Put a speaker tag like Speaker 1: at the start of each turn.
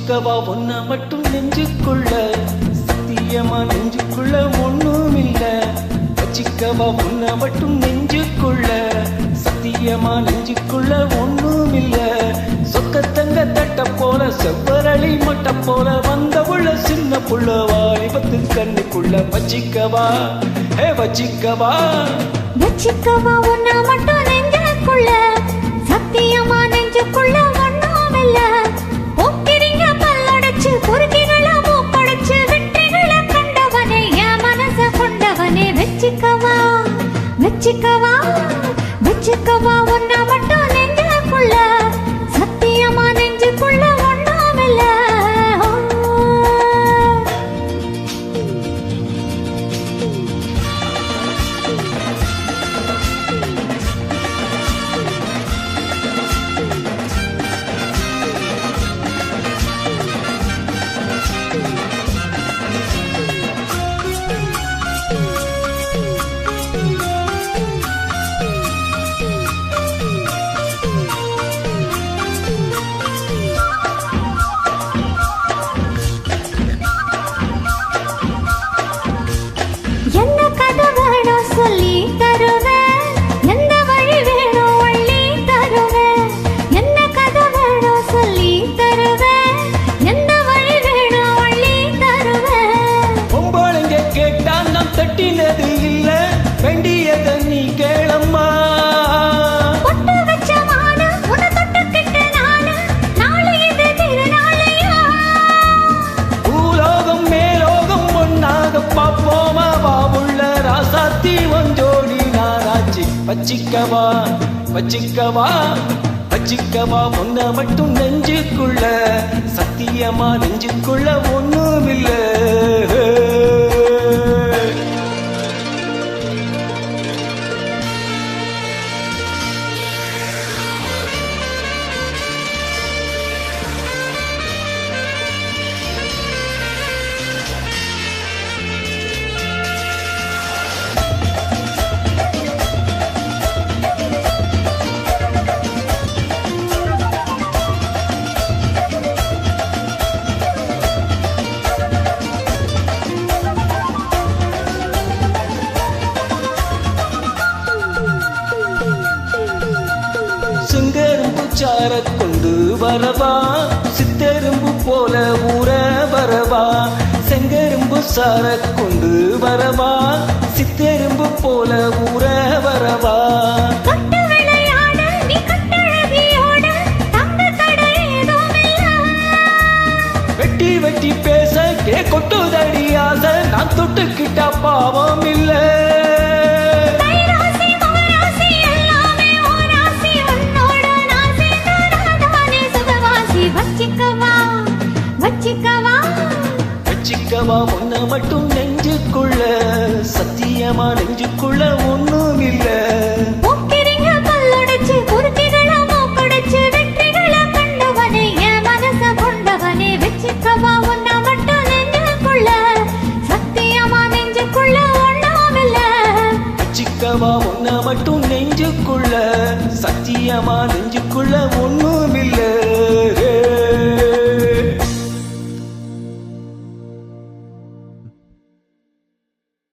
Speaker 1: வச்சிக்கவா ஒன்ன மட்டும் நெஞ்சுக்குள்ள, சத்தியமா நெஞ்சுக்குள்ள ஒண்ணும் இல்ல. வச்சிக்கவா ஒன்ன மட்டும் நெஞ்சுக்குள்ள, சத்தியமா நெஞ்சுக்குள்ள ஒண்ணும் இல்ல. சொக்கத்தங்க தட்ட போல செவ்வரளி மட்ட போல வந்த உள்ள சின்ன புள்ள வாலிபத்து கண்ணுக்குள்ள. வச்சிக்கவா ஹே வச்சிக்கவா,
Speaker 2: வச்சிக்கவா ஒன்ன மட்டும் நெஞ்சுக்குள்ள, சத்தியமா நெஞ்சுக்குள்ள ஒண்ணும் இல்ல. போக்கிரிங்க பல்லடைச்சு பொறுக்கிகள மூக்கடைச்சு வெற்றிகளை கண்டவனே என் மனச கொண்டவனே. வச்சிக்கவா வச்சிக்கவா வச்சிக்கவா ஒன்ன மட்டும் நெஞ்சுக்குள்ள, சத்தியமா நெஞ்சுக்குள்ள ஒண்ணும் இல்ல. என்ன கதை வேணும் சொல்லி தருவேன், எந்த வழி வேணும் வழி தருவேன். என்ன கதை வேணும் சொல்லி தருவேன், எந்த வழி வேணும் வழி தருவேன்.
Speaker 1: பொம்பளைங்க கேட்டா நான் தட்டினது இல்ல, வேண்டியத நீ கேளம்மா.
Speaker 2: பொட்டு வச்ச மானு உன்னை தொட்டுக்கிட்ட நானு, நாளை இது திருநாளையா.
Speaker 1: பூலோகம் மேலோகம் ஒன்னாக பாப்போமா, பாவுள்ள ராசாத்தி ஒன்றோடி நானாச்சு. வச்சிக்கவா வச்சிக்கவா வச்சிக்கவா ஒன்ன மட்டும் நெஞ்சுக்குள்ள, சத்தியமா நெஞ்சுக்குள்ள ஒண்ணும் இல்ல. செங்கரும்பு சார கொண்டு வரவா, சித்தெரும்பு போல ஊற வரவா. செங்கரும்பு சார கொண்டு வரவா, சித்தெரும்பு போல ஊற வரவா.
Speaker 2: தொட்டு விளையாட நீ கட்டழகியோட, தங்க தடை ஏதும் இல்ல.
Speaker 1: வெட்டி வெட்டி பேச கே கொட்டுதடி ஆசை, நான் தொட்டுக்கிட்டா பாவம் இல்ல.
Speaker 2: கைராசி மகராசி எல்லாமே ஓராசி, உன்னோட நான் சேர்ந்தாதானே சுகவாசி. வச்சிக்கவா வச்சிக்கவா
Speaker 1: வச்சிக்கவா ஒன்ன மட்டும் நெஞ்சுக்குள்ள, சத்தியமா நெஞ்சுக்குள்ள ஒண்ணும் இல்ல.
Speaker 2: போக்கிரிங்க பல்லடைச்சு பொறுக்கிகள மூக்கடைச்சு வெற்றிகளை கண்டவனே என் மனச கொண்டவனே. வச்சிக்கவா ஒன்ன மட்டும் நெஞ்சுக்குள்ள, சத்தியமா நெஞ்சுக்குள்ள ஒண்ணும் இல்ல.
Speaker 1: வச்சிக்கவா ஒன்ன மட்டும் நெஞ்சுக்குள்ள, சத்தியமா நெஞ்சுக்குள்ள ஒண்ணும்